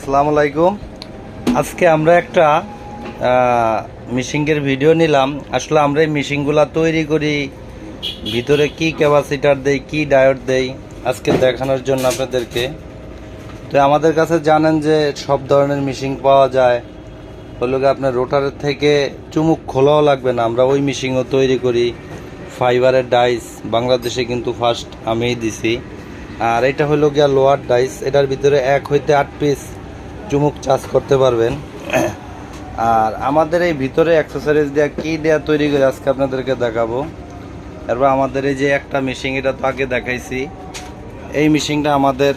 আসসালামু আলাইকুম। আজকে আমরা একটা মিশিংয়ের ভিডিও নিলাম। আসলে আমরা এই মিশিংগুলো তৈরি করি, ভিতরে কি ক্যাপাসিটার দেই, কি ডায়োড দেই, আজকে দেখানোর জন্য আপনাদেরকে। তো আমাদের কাছে জানেন যে সব ধরনের মিশিং পাওয়া যায়। হলো গিয়ে আপনার রোটারের থেকে চুমুক খোলাও লাগবে না, আমরা ওই মিশিংও তৈরি করি। ফাইবারের ডাইস বাংলাদেশে কিন্তু ফার্স্ট আমিই দিছি। আর এটা হলো গিয়া লোয়ার ডাইস, এটার ভিতরে 1 হইতে 8 পিস চুমুক চার্জ করতে পারবেন। আর আমাদের এই ভিতরে অ্যাক্সেসরিজ দেওয়া কী দেওয়া তৈরি করে আজকে আপনাদেরকে দেখাবো। এরপর আমাদের এই যে একটা মেশিন, এটা তো আগে দেখাইছি। এই মেশিনটা আমাদের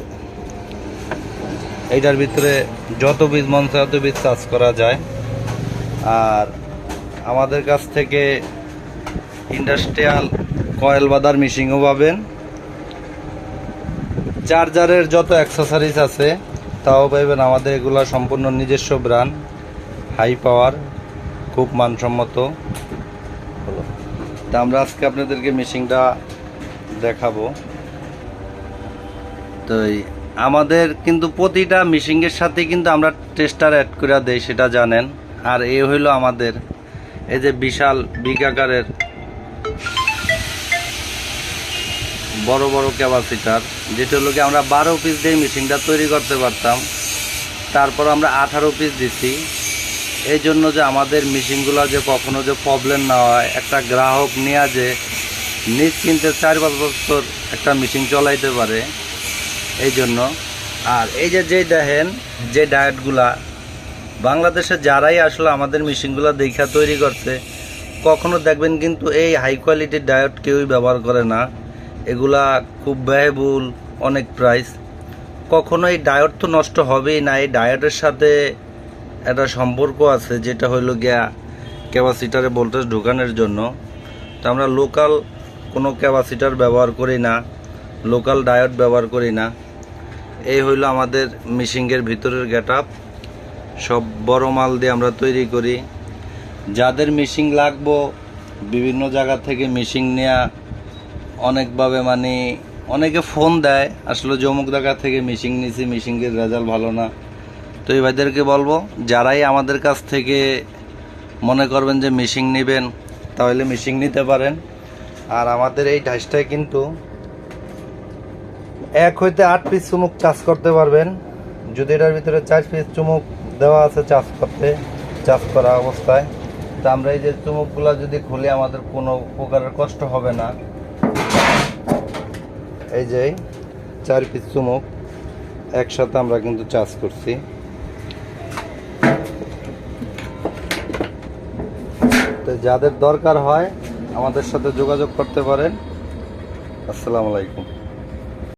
এইটার ভিতরে যত বীজ মন চায় তত বীজ চার্জ করা যায়। আর আমাদের কাছ থেকে ইন্ডাস্ট্রিয়াল কয়েল বাঁধার মেশিনও পাবেন। চার্জারের যত অ্যাক্সেসরিজ আছে তাও পাবেন আমাদের। এগুলো সম্পূর্ণ নিজস্ব ব্র্যান্ড, হাই পাওয়ার, খুব মানসম্মত হলো। তা আমরা আজকে আপনাদেরকে মেশিনটা দেখাবো। তো আমাদের কিন্তু প্রতিটা মেশিনের সাথে কিন্তু আমরা টেস্টার অ্যাড করে দেই, সেটা জানেন। আর এই হইল আমাদের এই যে বিশাল বিগ আকারের বড় বড় ক্যাপাসিটার, যেটা হলো কি আমরা 12 পিস দিয়ে মেশিনটা তৈরি করতে পারতাম, তারপর আমরা 18 পিস দিছি। এই জন্য যে আমাদের মেশিনগুলো যে কখনো যে প্রবলেম না হয়, একটা গ্রাহক নিয়ে যে নিশ্চিন্তে 4-5 বছর একটা মেশিন চলাইতে পারে, এই জন্য। আর এই যে দেখেন যে ডায়েটগুলা বাংলাদেশে যারাই আসলে আমাদের মেশিনগুলো দেখা তৈরি করছে, কখনো দেখবেন কিন্তু এই হাই কোয়ালিটির ডায়েট কেউই ব্যবহার করে না। এগুলা খুব ব্যয়বহুল, অনেক প্রাইস। কখনো এই ডায়োড তো নষ্ট হবেই না। এই ডায়োডের সাথে একটা সম্পর্ক আছে, যেটা হইল গিয়া ক্যাপাসিটারে ভোল্টেজ ঢোকানোর জন্য। তো আমরা লোকাল কোনো ক্যাপাসিটার ব্যবহার করি না, লোকাল ডায়োড ব্যবহার করি না। এই হইল আমাদের মেশিনের ভিতরের গেটআপ। সব বড় মাল দিয়ে আমরা তৈরি করি। যাদের মেশিন লাগবো বিভিন্ন জায়গা থেকে মেশিন নেওয়া অনেকভাবে, মানে অনেকে ফোন দেয় আসলে যে অমুক জায়গা থেকে মেশিন নিয়েছি, মেশিনের রেজাল্ট ভালো না। তো এই ভাইদেরকে বলবো, যারাই আমাদের কাছ থেকে মনে করবেন যে মেশিন নেবেন, তাহলে মেশিন নিতে পারেন। আর আমাদের এই ডাইসটায় কিন্তু 1 হইতে 8 পিস চুমুক চার্জ করতে পারবেন। যদি এটার ভিতরে 4 পিস চুমুক দেওয়া আছে চার্জ করা অবস্থায়, তো আমরা এই যে চুমুকগুলো যদি খুলে আমাদের কোনো প্রকারের কষ্ট হবে না। এই যে 4 পিস চুমুক একসাথে আমরা কিন্তু চার্জ করছি। তো যাদের দরকার হয় আমাদের সাথে যোগাযোগ করতে পারেন। আসসালামু আলাইকুম।